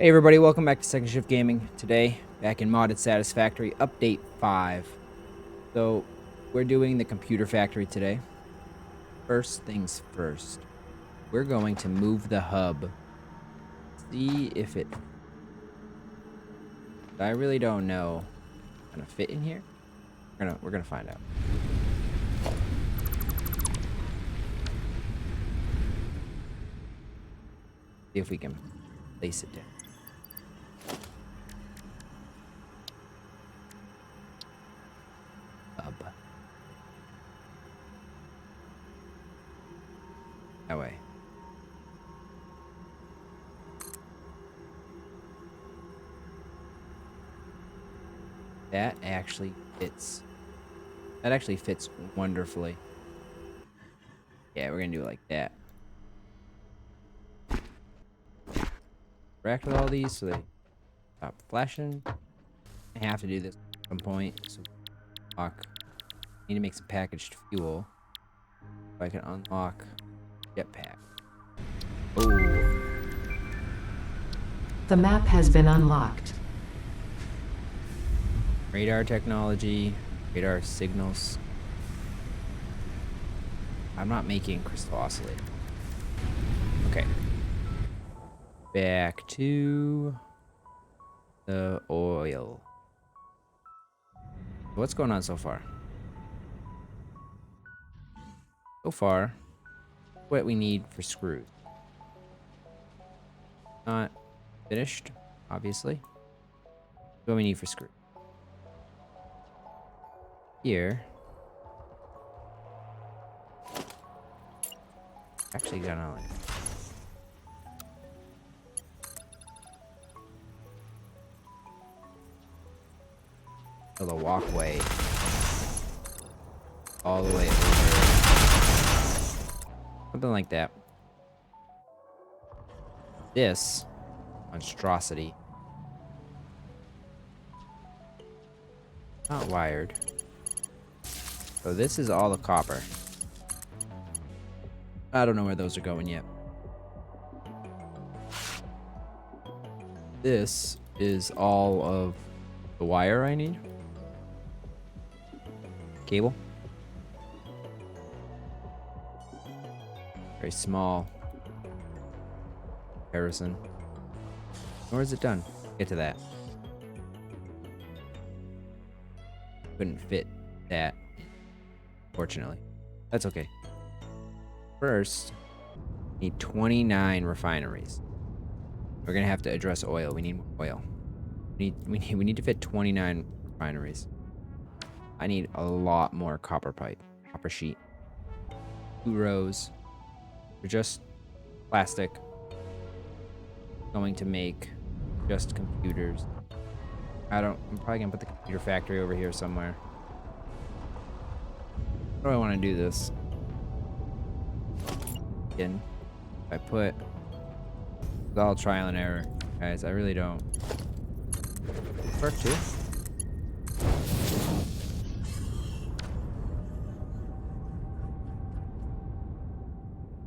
Hey everybody, welcome back to Second Shift Gaming. Today, back in modded Satisfactory, update 5. So, we're doing the computer factory today. First things first, we're going to move the hub. See if it... I really don't know. Gonna fit in here? We're gonna find out. See if we can place it down. Hub. That way. That actually fits. That actually fits wonderfully. Yeah, we're gonna do it like that. Interact with all these so they stop flashing. I have to do this at some point. So unlock. Need to make some packaged fuel. So I can unlock jetpack. Oh. The map has been unlocked. Radar technology. Radar signals. I'm not making crystal oscillator. Okay. Back to the oil. What's going on so far? So far, what we need for screws. Not finished, obviously. What we need for screws. Here. Actually gonna like the walkway all the way over. Something like that. This monstrosity. Not wired. So this is all the copper. I don't know where those are going yet. This is all of the wire I need. Cable. Very small comparison. Or is it done? Get to that. Couldn't fit that, fortunately. That's okay. First, need 29 refineries. We're gonna have to address oil. We need more oil. We need to fit 29 refineries. I need a lot more copper pipe, copper sheet. 2 rows. They're just plastic. Going to make just computers. I'm probably gonna put the computer factory over here somewhere. How do I want to do this? Again, I put it's all trial and error, guys. I really don't. Work too.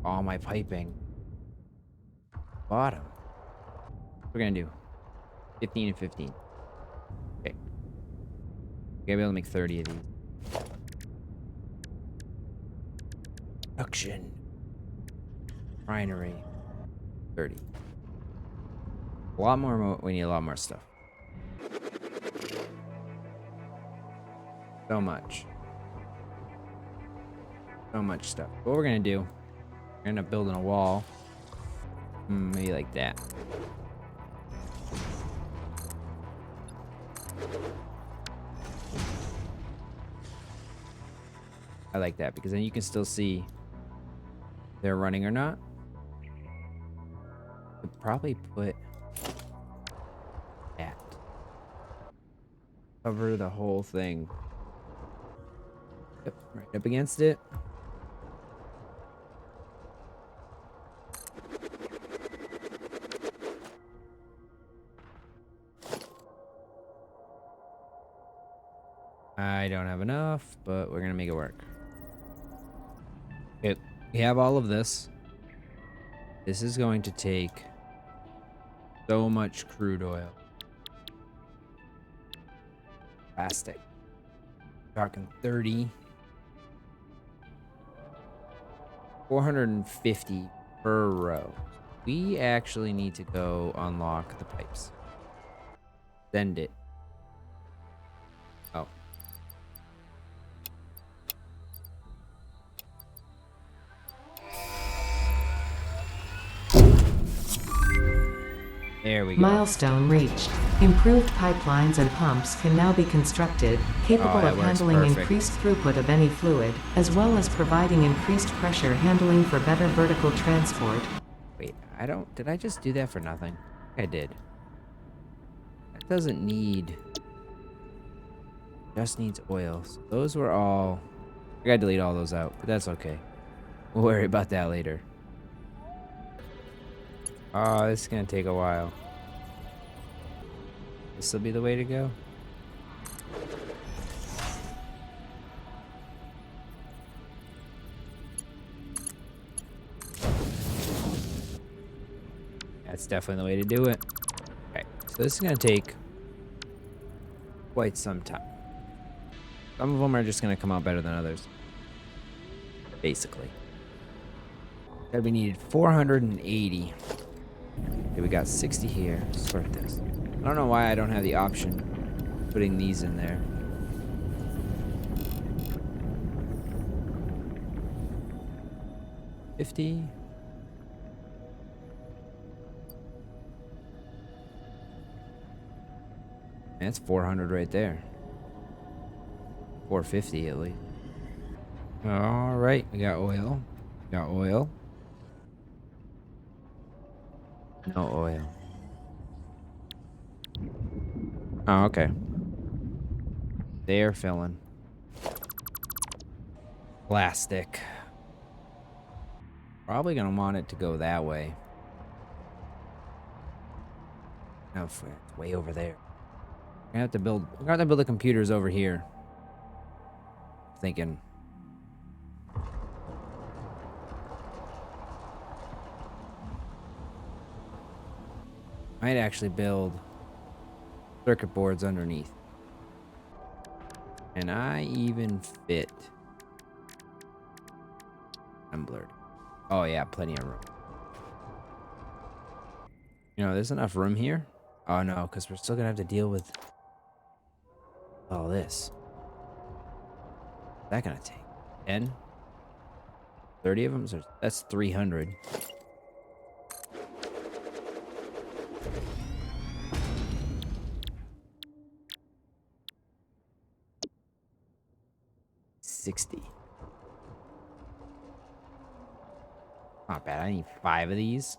All my piping. Bottom. What we're gonna do 15 and 15. Okay. We're gonna be able to make 30 of these. Production. Refinery. 30. A lot more. We need a lot more stuff. So much. So much stuff. What we're gonna do, we're gonna end up building a wall. Maybe like that. I like that because then you can still see if they're running or not. Could probably put that. Cover the whole thing. Yep, right up against it. I don't have enough, but we're gonna make it work. Okay, we have all of this. This is going to take So much crude oil. Plastic. Talking 30. 450 per row. We actually need to go unlock the pipes. Send it. Oh. There we go. Milestone reached. Improved pipelines and pumps can now be constructed, capable that of works handling perfect. increased throughput of any fluid, as well as providing increased pressure handling for better vertical transport. Wait, did I just do that for nothing? I did. That doesn't need, just needs oil. So those were all, I gotta delete all those out, but that's okay. We'll worry about that later. Oh, this is gonna take a while. This will be the way to go. That's definitely the way to do it. Okay, so this is gonna take quite some time. Some of them are just gonna come out better than others. Basically. Said we needed 480. Okay, we got 60 here. Sort this. I don't know why I don't have the option of putting these in there. $50. That's 400 right there. 450 at least. All right, we got oil. Got oil. No oil. Oh, okay. They're filling. Plastic. Probably gonna want it to go that way. No, it's way over there. We're gonna have to build the computers over here. Thinking. Might actually build circuit boards underneath. And I even fit assembler. Oh yeah, plenty of room. You know, there's enough room here. Oh no, because we're still gonna have to deal with all this. What's that gonna take? 10? 30 of them? So that's 300. $60. Not bad. I need 5 of these.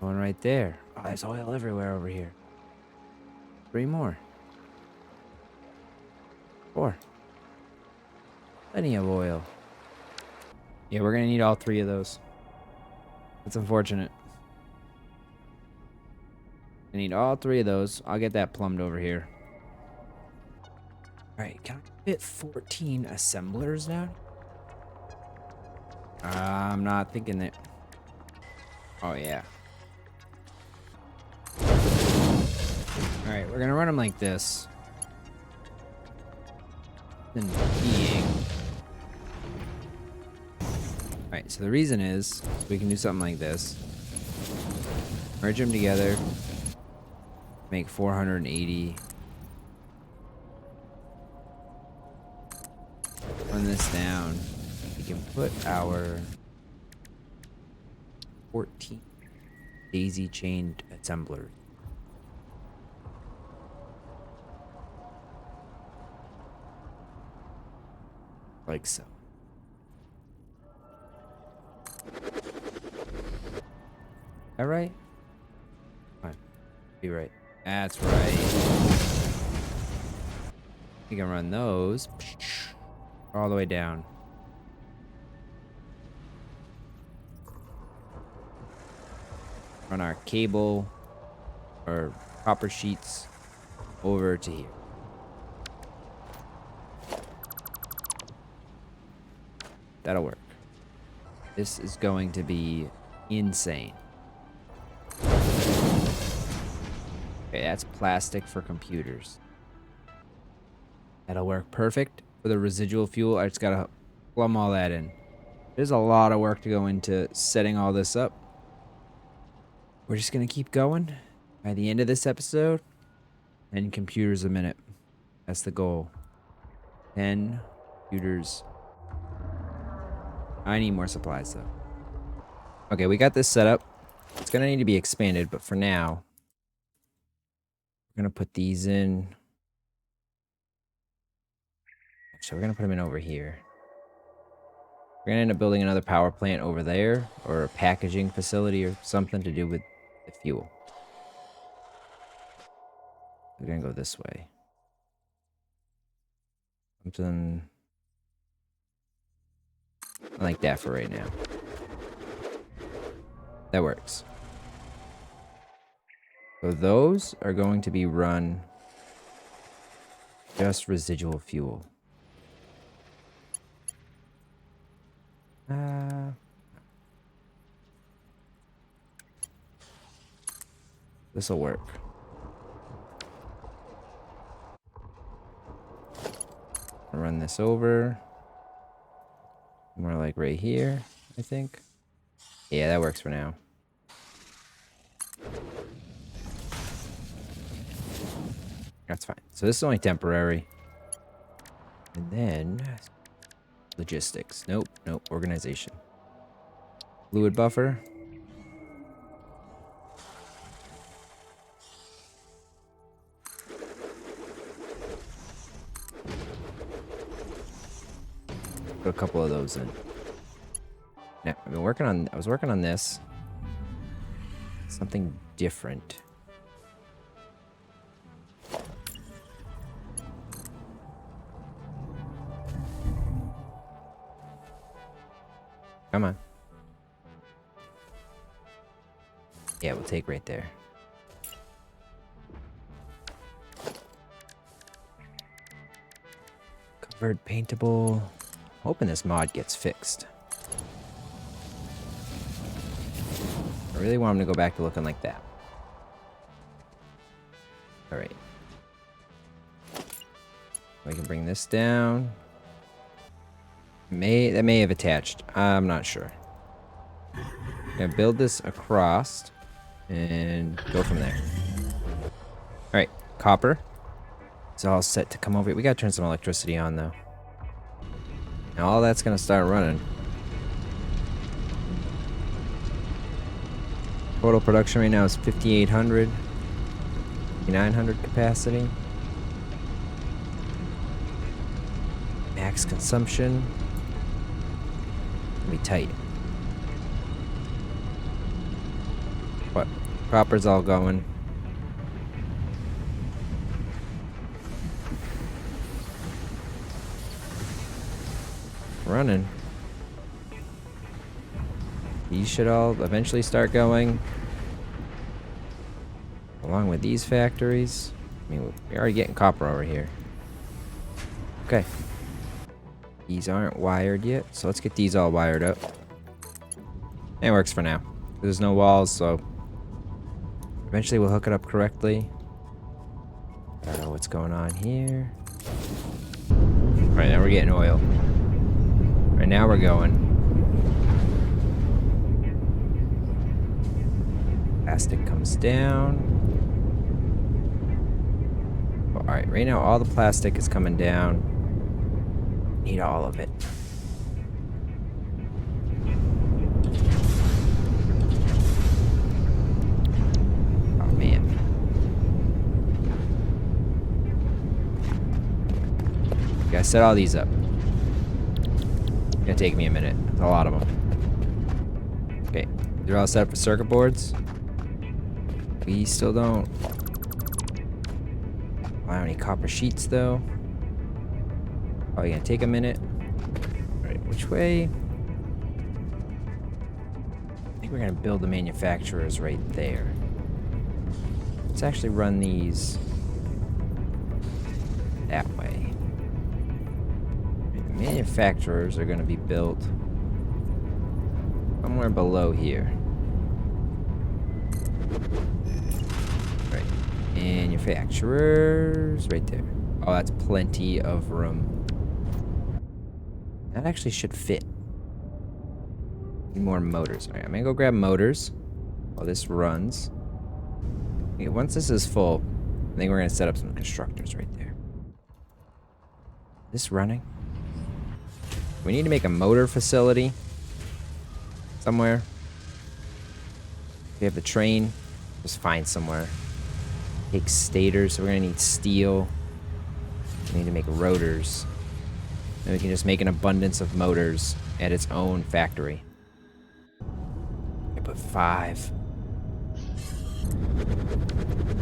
One right there. Oh, there's oil everywhere over here. 3 more. 4. Plenty of oil. Yeah, we're gonna need all 3 of those. That's unfortunate. I need all 3 of those. I'll get that plumbed over here. Alright, can I fit 14 assemblers now? I'm not thinking that. Oh, yeah. Alright, we're gonna run them like this. Then being. Alright, so the reason is we can do something like this. Merge them together. Make 480. Run this down. We can put our 14 daisy chained assemblers. Like so. All right. Fine. Be right. That's right. We can run those all the way down. Run our cable or copper sheets over to here. That'll work. This is going to be insane. Okay, that's plastic for computers. That'll work perfect for the residual fuel. I just gotta plumb all that in. There's a lot of work to go into setting all this up. We're just gonna keep going. By the end of this episode, 10 computers a minute. That's the goal. 10 computers. I need more supplies though. Okay, we got this set up. It's gonna need to be expanded, but for now, we're gonna put these in. Actually, we're gonna put them in over here. We're gonna end up building another power plant over there, or a packaging facility or something to do with the fuel. We're gonna go this way. Something like that for right now. That works. So those are going to be run just residual fuel. This will work. I'll run this over. More like right here, I think. Yeah, that works for now. That's fine. So this is only temporary. And then logistics. Nope, nope. Organization. Fluid buffer. Put a couple of those in. Now, I was working on this. Something different. Come on. Yeah, we'll take right there. Covered paintable. Hoping this mod gets fixed. I really want him to go back to looking like that. Alright. We can bring this down. That may have attached. I'm not sure. Gonna build this across and go from there. Alright, copper. It's all set to come over. We gotta turn some electricity on though. Now all that's gonna start running. Total production right now is 5,800. 5,900 capacity. Max consumption. Be tight. What? Copper's all going. Running. These should all eventually start going. Along with these factories. I mean, we're already getting copper over here. Okay. These aren't wired yet, so let's get these all wired up. It works for now. There's no walls, so eventually we'll hook it up correctly. I don't know what's going on here. Alright, now we're getting oil. Right now we're going. Plastic comes down. Alright, right now all the plastic is coming down. Need all of it. Oh man. Gotta set all these up. It's gonna take me a minute. There's a lot of them. Okay, they're all set up for circuit boards. We still don't allow any copper sheets though. Probably gonna take a minute. Alright, which way? I think we're gonna build the manufacturers right there. Let's actually run these that way. The manufacturers are gonna be built somewhere below here. Right. Manufacturers right there. Oh, that's plenty of room. That actually should fit. Need more motors. All right, I'm gonna go grab motors while this runs. Okay, once this is full, I think we're gonna set up some constructors right there. Is this running? We need to make a motor facility somewhere. We have the train. Just find somewhere. Take stators, so we're gonna need steel. We need to make rotors. Then we can just make an abundance of motors at its own factory. I put 5.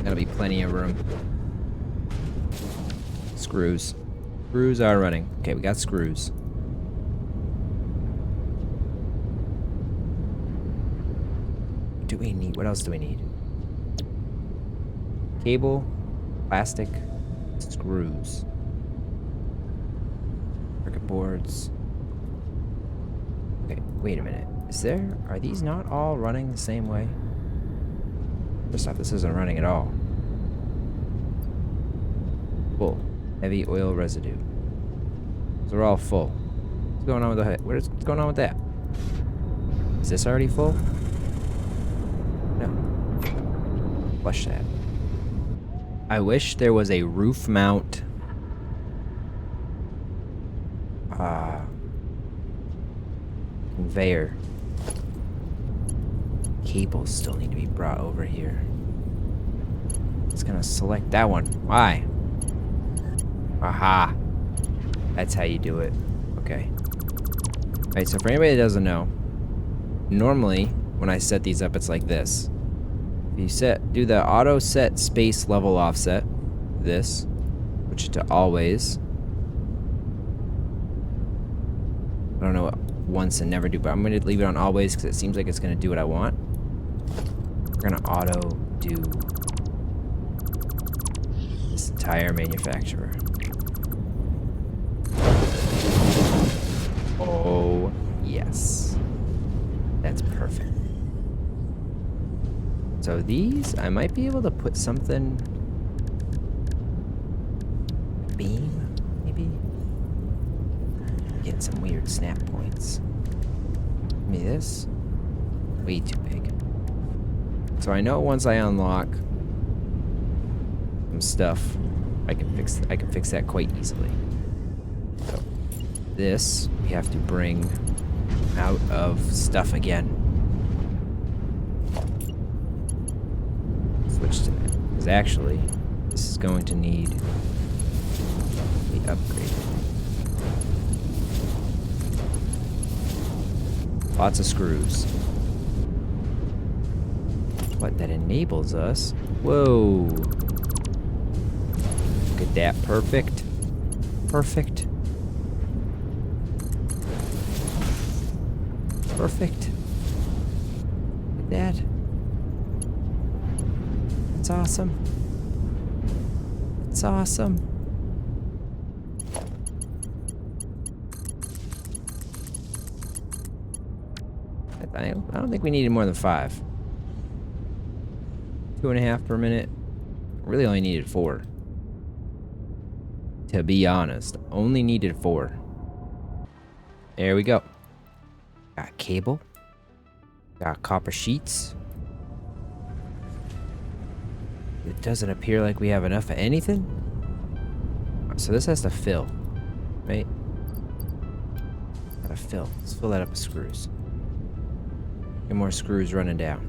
That'll be plenty of room. Screws. Screws are running. Okay, we got screws. What do we need? What else do we need? Cable, plastic, screws, circuit boards. Okay, wait a minute. Are these not all running the same way? First off, this isn't running at all. Full. Heavy oil residue. So we're all full. What's going on with what's going on with that? Is this already full? No. Flush that. I wish there was a roof mount conveyor. Cables still need to be brought over here. It's gonna select that one. Why? Aha. That's how you do it. Okay. Alright, so for anybody that doesn't know, normally when I set these up, it's like this. If you do the auto set space level offset, this, switch it to always. I don't know what once and never do, but I'm going to leave it on always because it seems like it's going to do what I want. We're going to auto do this entire manufacturer. Oh, yes. That's perfect. So these, I might be able to put something... beam, maybe? Get some weird snap points. Give me this. Way too big. So I know once I unlock some stuff, I can fix that quite easily. So this we have to bring out of stuff again. Switch to that. Because actually, this is going to need to be upgraded. Lots of screws. But that enables us. Whoa. Look at that. Perfect. Perfect. Perfect. Look at that. That's awesome. That's awesome. I don't think we needed more than 5. 2.5 per minute. Really only needed 4. To be honest, only needed 4. There we go. Got cable. Got copper sheets. It doesn't appear like we have enough of anything. So this has to fill, right? Gotta fill. Let's fill that up with screws. Get more screws running down.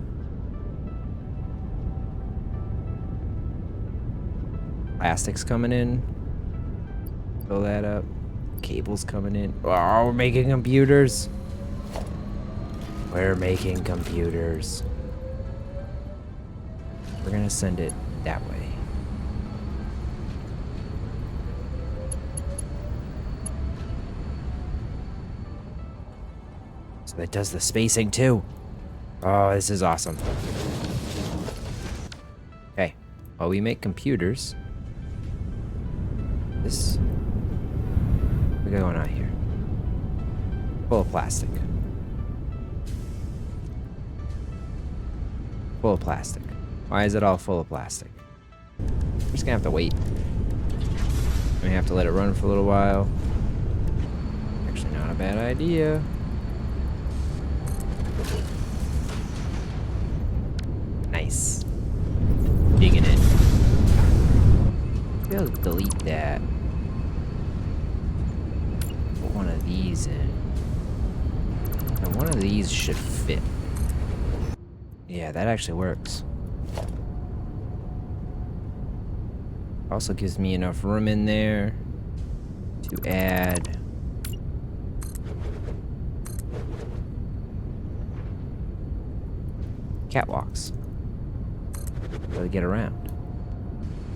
Plastics coming in. Fill that up. Cables coming in. Oh, we're making computers. We're making computers. We're gonna send it that way. So that does the spacing too. Oh, this is awesome. Okay. While we make computers, this... what we got going on here? Full of plastic. Full of plastic. Why is it all full of plastic? gonna have to wait. I'm gonna have to let it run for a little while. Actually, not a bad idea. Nice. Digging it. Be able to delete that. Put one of these in. And one of these should fit. Yeah, that actually works. Also gives me enough room in there to add catwalks. To get around.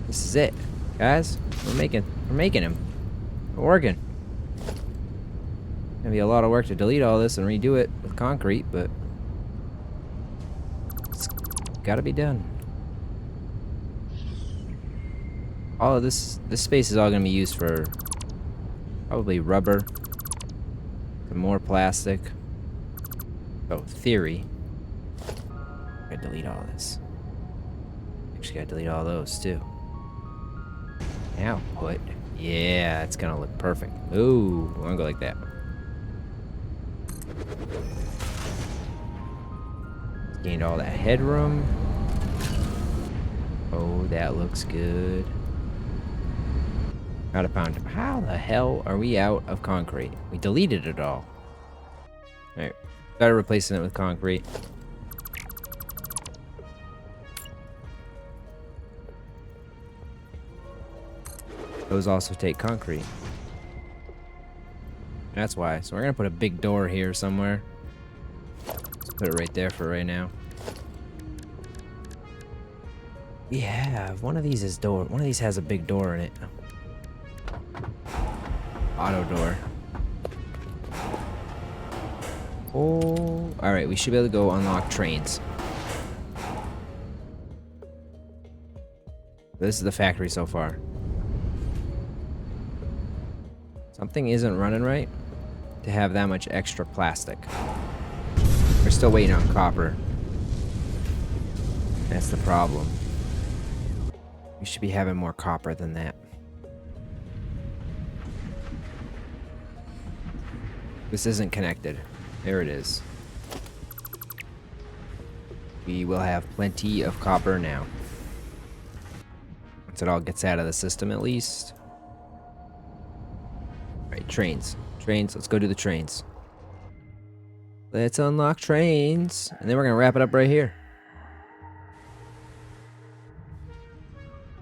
This is it, guys. We're making them. We're working. Gonna be a lot of work to delete all this and redo it with concrete, but it's gotta be done. All of this space is all gonna be used for probably rubber, some more plastic. Oh, theory. Gotta delete all this. Actually, gotta delete all those too. Output. Yeah, it's gonna look perfect. Ooh, I wanna go like that. Gained all that headroom. Oh, that looks good. Gotta found. How the hell are we out of concrete? We deleted it all. Alright, started replacing it with concrete. Those also take concrete. That's why. So we're gonna put a big door here somewhere. Let's put it right there for right now. We have one of these is door. One of these has a big door in it. Auto door. Oh, all right. We should be able to go unlock trains. This is the factory so far. Something isn't running right to have that much extra plastic. We're still waiting on copper. That's the problem. We should be having more copper than that. This isn't connected. There it is. We will have plenty of copper now. Once it all gets out of the system at least. Alright, trains. Trains, let's go do the trains. Let's unlock trains. And then we're gonna wrap it up right here.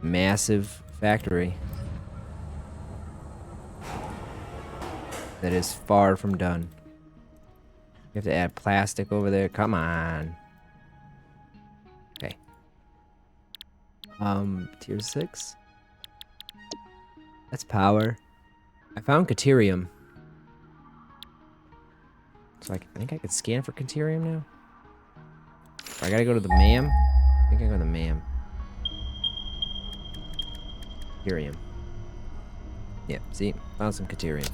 Massive factory. That is far from done. You have to add plastic over there. Come on. Okay. Tier 6. That's power. I found Caterium. So I think I could scan for Caterium now. Or I gotta go to the MAM. I think I go to the MAM. Caterium. Yeah, see? Found some Caterium.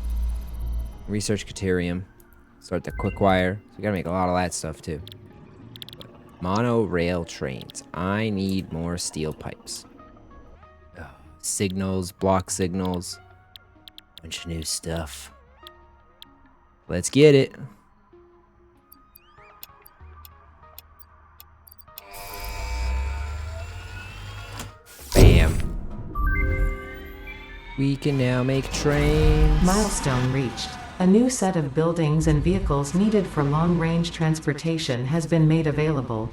Research Caterium. Start the quick wire. So we gotta make a lot of that stuff too. Monorail trains. I need more steel pipes. Signals, block signals. Bunch of new stuff. Let's get it. Bam. We can now make trains. Milestone reached. A new set of buildings and vehicles needed for long-range transportation has been made available.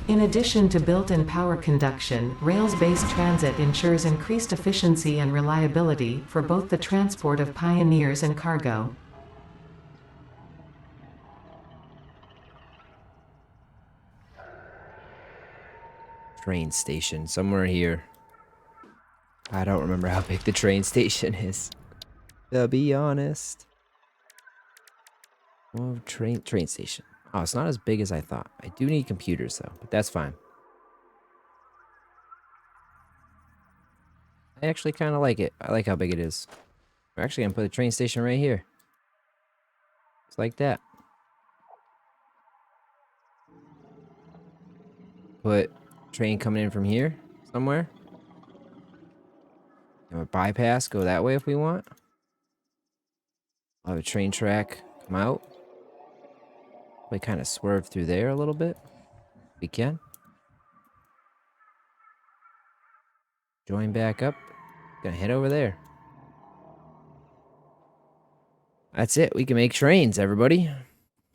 In addition to built-in power conduction, rails-based transit ensures increased efficiency and reliability for both the transport of pioneers and cargo. Train station, somewhere here. I don't remember how big the train station is, to be honest. Oh, train station. Oh, it's not as big as I thought. I do need computers though, but that's fine. I actually kind of like it. I like how big it is. We're actually gonna put a train station right here. It's like that. Put train coming in from here somewhere. Have a bypass, go that way if we want. I'll have a train track come out. We kind of swerve through there a little bit. We can. Join back up. Gonna head over there. That's it. We can make trains, everybody.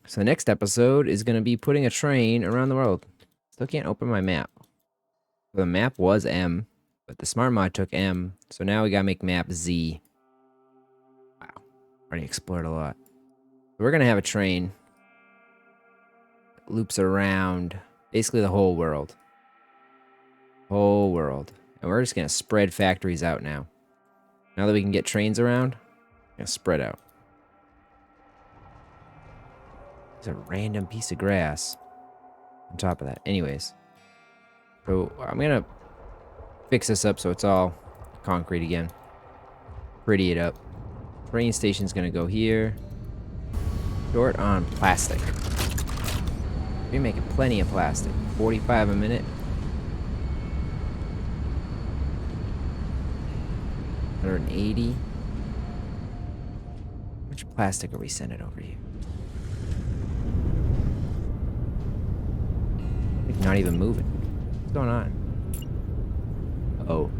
So the next episode is gonna be putting a train around the world. Still can't open my map. The map was M, but the smart mod took M. So now we gotta make map Z. Wow. Already explored a lot. We're gonna have a train that loops around basically the whole world. Whole world. And we're just gonna spread factories out now. Now that we can get trains around, we're gonna spread out. There's a random piece of grass on top of that. Anyways. So I'm gonna fix this up so it's all concrete again. Pretty it up. Train station's gonna go here. Short on plastic. We're making plenty of plastic. 45 a minute. 180. How much plastic are we sending over here? It's not even moving. What's going on? Oh.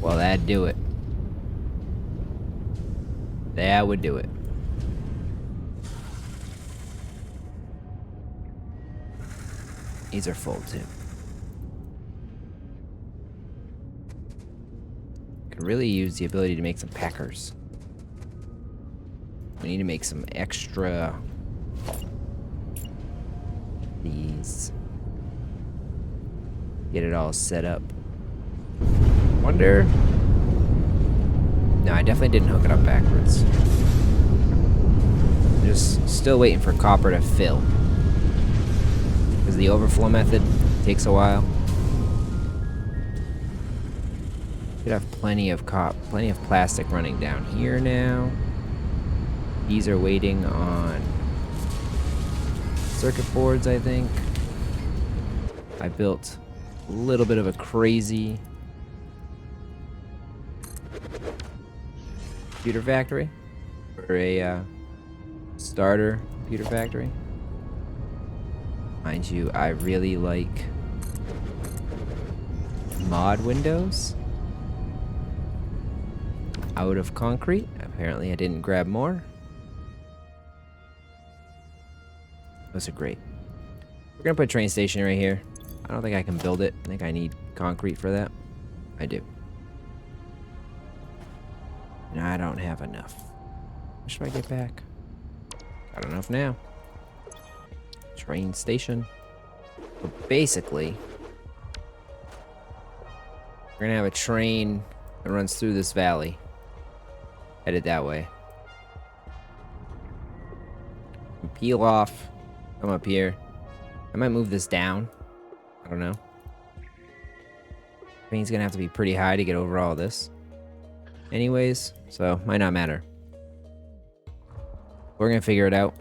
Well, that'd do it. That would do it. These are full too. Could really use the ability to make some packers. We need to make some extra these. Get it all set up. Wonder. No, I definitely didn't hook it up backwards. I'm just still waiting for copper to fill. Because the overflow method takes a while. Should have plenty of plastic running down here now. These are waiting on circuit boards, I think. I built a little bit of a crazy computer factory, or a starter computer factory. Mind you, I really like mod windows out of concrete. Apparently I didn't grab more. Those are great. We're gonna put a train station right here. I don't think I can build it. I think I need concrete for that. I do. And I don't have enough. How much do I get back? Got enough now. Train station. So basically, we're gonna have a train that runs through this valley. Headed that way. Peel off. Come up here. I might move this down. I don't know. Train's gonna have to be pretty high to get over all this. Anyways, so might not matter. We're gonna figure it out.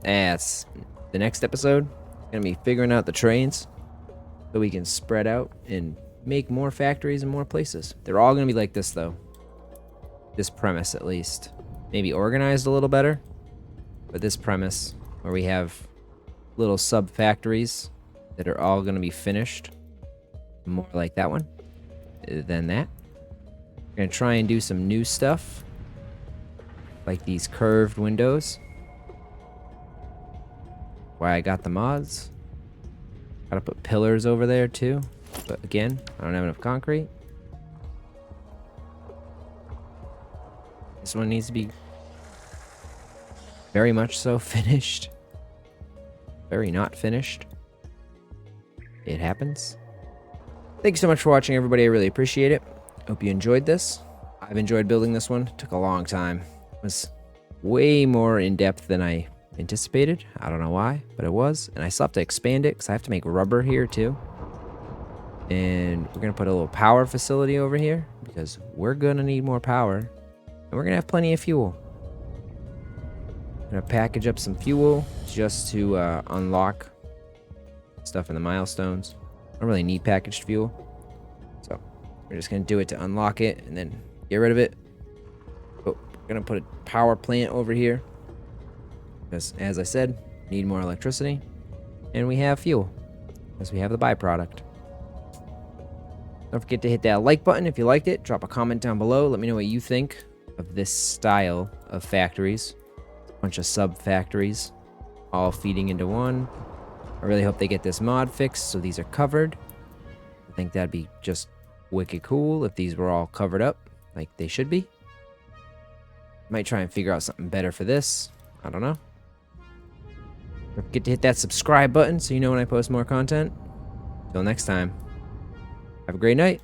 That's the next episode. Gonna be figuring out the trains so we can spread out and make more factories in more places. They're all gonna be like this though. This premise at least. Maybe organized a little better. But this premise where we have little sub factories that are all gonna be finished. More like that one than that. We're gonna try and do some new stuff. Like these curved windows. Why I got the mods. Gotta put pillars over there too. But again, I don't have enough concrete. This one needs to be very much so finished. Very not finished. It happens. Thank you so much for watching, everybody. I really appreciate it. Hope you enjoyed this. I've enjoyed building this one. It took a long time. It was way more in depth than I anticipated. I don't know why, but it was. And I still have to expand it because I have to make rubber here too. And we're going to put a little power facility over here because we're going to need more power. And we're going to have plenty of fuel. I'm going to package up some fuel just to unlock stuff in the milestones. I don't really need packaged fuel. So we're just going to do it to unlock it and then get rid of it. Oh, we're going to put a power plant over here. Because, as I said, need more electricity. And we have fuel. Because we have the byproduct. Don't forget to hit that like button if you liked it. Drop a comment down below. Let me know what you think of this style of factories. A bunch of sub-factories all feeding into one. I really hope they get this mod fixed so these are covered. I think that'd be just wicked cool if these were all covered up like they should be. Might try and figure out something better for this. I don't know. Don't forget to hit that subscribe button so you know when I post more content. Till next time, have a great night.